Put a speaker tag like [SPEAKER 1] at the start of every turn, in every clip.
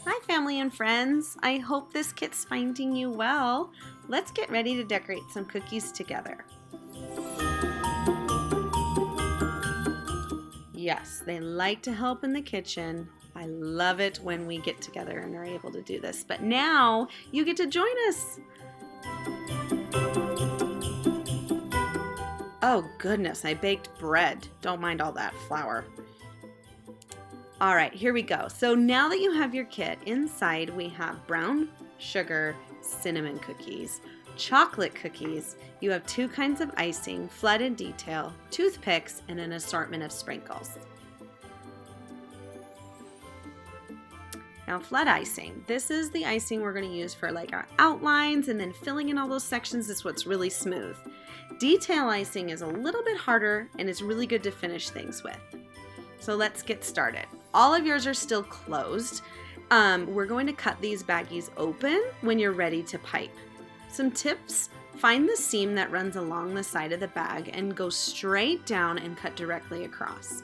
[SPEAKER 1] Hi family and friends, I hope this kit's finding you well. Let's get ready to decorate some cookies together. Yes, they like to help in the kitchen. I love it when we get together and are able to do this, but now you get to join us. Oh goodness, I baked bread. Don't mind all that flour. All right, here we go. So now that you have your kit, inside we have brown sugar cinnamon cookies, chocolate cookies, you have two kinds of icing, flooded detail, toothpicks, and an assortment of sprinkles. Now flood icing, this is the icing we're going to use for like our outlines and then filling in all those sections is what's really smooth. Detail icing is a little bit harder and is really good to finish things with. So let's get started. All of yours are still closed. We're going to cut these baggies open when you're ready to pipe. Some tips: find the seam that runs along the side of the bag and go straight down and cut directly across.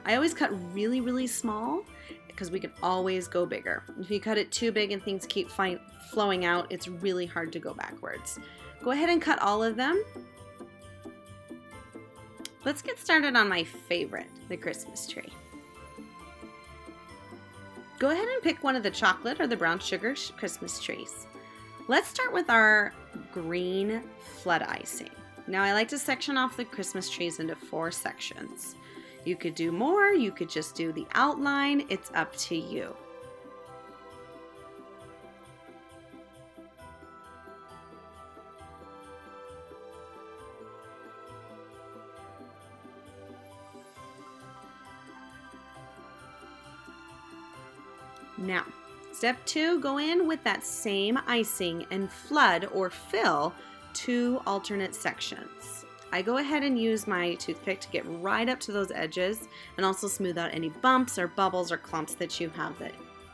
[SPEAKER 1] I always cut really, really small because we can always go bigger. If you cut it too big and things keep flowing out, it's really hard to go backwards. Go ahead and cut all of them. Let's get started on my favorite, the Christmas tree. Go ahead and pick one of the chocolate or the brown sugar Christmas trees. Let's start with our green flood icing. Now I like to section off the Christmas trees into 4 sections. You could do more, you could just do the outline, it's up to you. Now, step 2, go in with that same icing and flood or fill 2 alternate sections. I go ahead and use my toothpick to get right up to those edges and also smooth out any bumps or bubbles or clumps that you have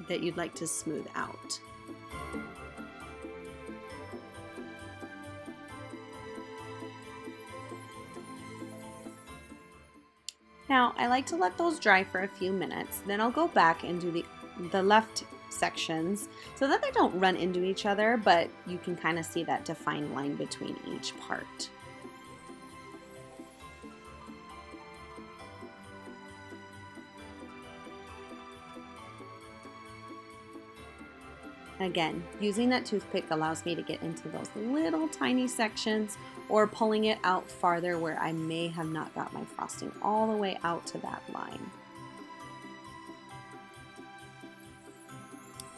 [SPEAKER 1] that you'd like to smooth out. Now, I like to let those dry for a few minutes, then I'll go back and do the left sections so that they don't run into each other, but you can kind of see that defined line between each part. Again, using that toothpick allows me to get into those little tiny sections or pulling it out farther where I may have not got my frosting all the way out to that line.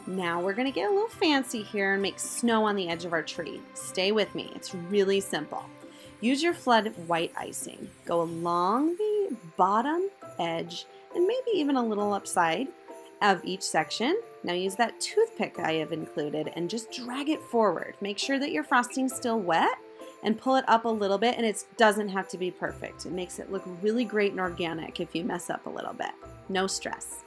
[SPEAKER 1] Now we're going to get a little fancy here and make snow on the edge of our tree. Stay with me, it's really simple. Use your flood white icing. Go along the bottom edge and maybe even a little upside of each section. Now use that toothpick I have included and just drag it forward. Make sure that your frosting's still wet and pull it up a little bit, and it doesn't have to be perfect. It makes it look really great and organic if you mess up a little bit. No stress.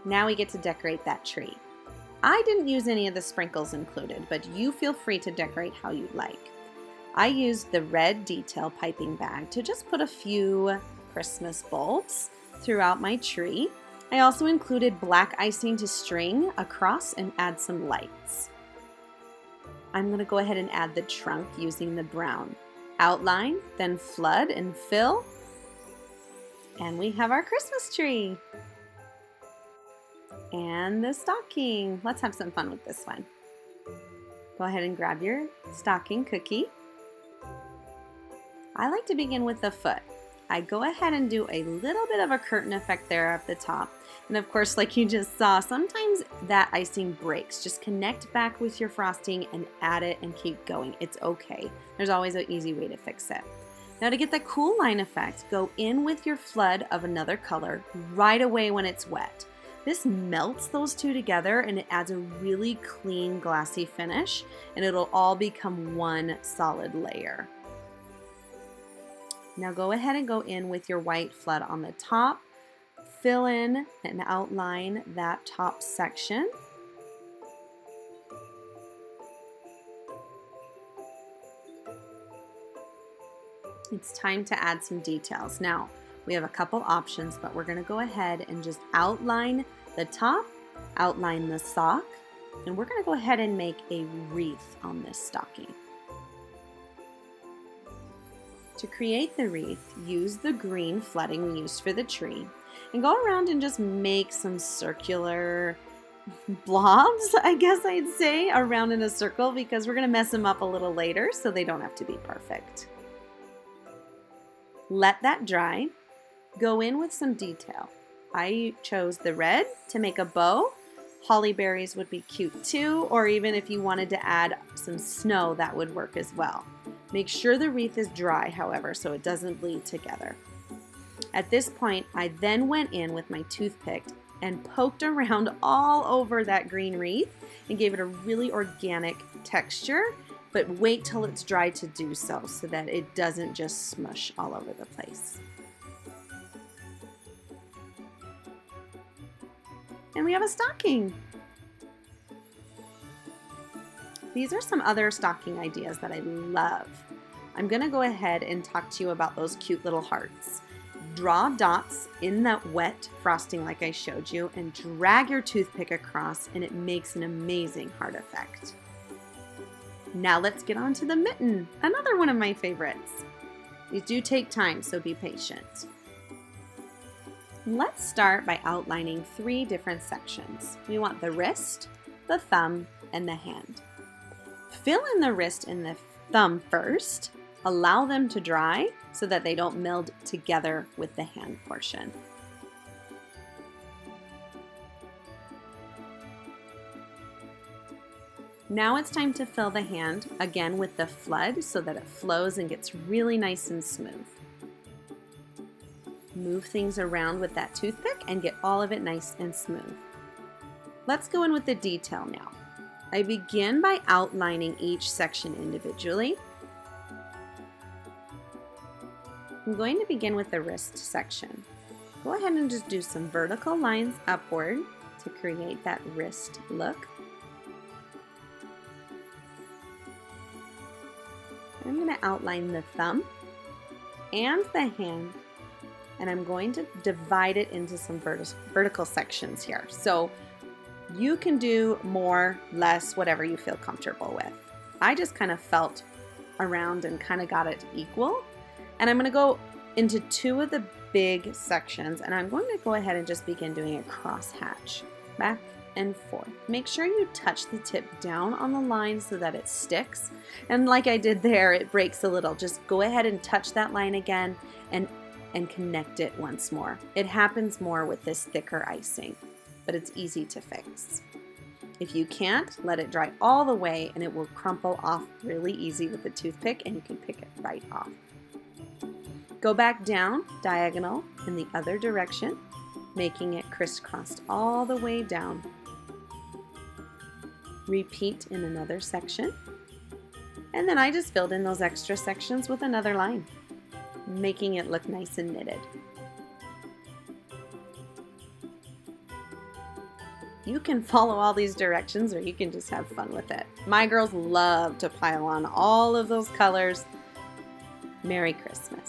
[SPEAKER 1] Now we get to decorate that tree. I didn't use any of the sprinkles included, but you feel free to decorate how you'd like. I used the red detail piping bag to just put a few Christmas bulbs throughout my tree. I also included black icing to string across and add some lights. I'm going to go ahead and add the trunk using the brown outline, then flood and fill, and we have our Christmas tree. And the stocking. Let's have some fun with this one. Go ahead and grab your stocking cookie. I like to begin with the foot. I go ahead and do a little bit of a curtain effect there at the top. And of course, like you just saw, sometimes that icing breaks. Just connect back with your frosting and add it and keep going. It's okay. There's always an easy way to fix it. Now to get that cool line effect, go in with your flood of another color right away when it's wet. This melts those two together and it adds a really clean, glassy finish, and it'll all become one solid layer. Now go ahead and go in with your white flood on the top. Fill in and outline that top section. It's time to add some details. Now, we have a couple options, but we're going to go ahead and just outline the top, outline the sock, and we're going to go ahead and make a wreath on this stocking. To create the wreath, use the green flooding we used for the tree and go around and just make some circular blobs, I guess I'd say, around in a circle because we're going to mess them up a little later so they don't have to be perfect. Let that dry. Go in with some detail. I chose the red to make a bow. Holly berries would be cute too, or even if you wanted to add some snow, that would work as well. Make sure the wreath is dry, however, so it doesn't bleed together. At this point, I then went in with my toothpick and poked around all over that green wreath and gave it a really organic texture, but wait till it's dry to do so that it doesn't just smush all over the place. And we have a stocking. These are some other stocking ideas that I love. I'm gonna go ahead and talk to you about those cute little hearts. Draw dots in that wet frosting like I showed you and drag your toothpick across and it makes an amazing heart effect. Now let's get on to the mitten, another one of my favorites. These do take time, so be patient. Let's start by outlining 3 different sections. We want the wrist, the thumb, and the hand. Fill in the wrist and the thumb first. Allow them to dry so that they don't meld together with the hand portion. Now it's time to fill the hand, again with the flood so that it flows and gets really nice and smooth. Move things around with that toothpick and get all of it nice and smooth. Let's go in with the detail now. I begin by outlining each section individually. I'm going to begin with the wrist section. Go ahead and just do some vertical lines upward to create that wrist look. I'm going to outline the thumb and the hand, and I'm going to divide it into some vertical sections here. So you can do more, less, whatever you feel comfortable with. I just kind of felt around and kind of got it equal. And I'm going to go into 2 of the big sections, and I'm going to go ahead and just begin doing a cross hatch, back and forth. Make sure you touch the tip down on the line so that it sticks. And like I did there, it breaks a little. Just go ahead and touch that line again and connect it once more. It happens more with this thicker icing, but it's easy to fix. If you can't, let it dry all the way and it will crumple off really easy with a toothpick and you can pick it right off. Go back down diagonal in the other direction, making it crisscrossed all the way down. Repeat in another section. And then I just filled in those extra sections with another line, making it look nice and knitted. You can follow all these directions or you can just have fun with it. My girls love to pile on all of those colors. Merry Christmas.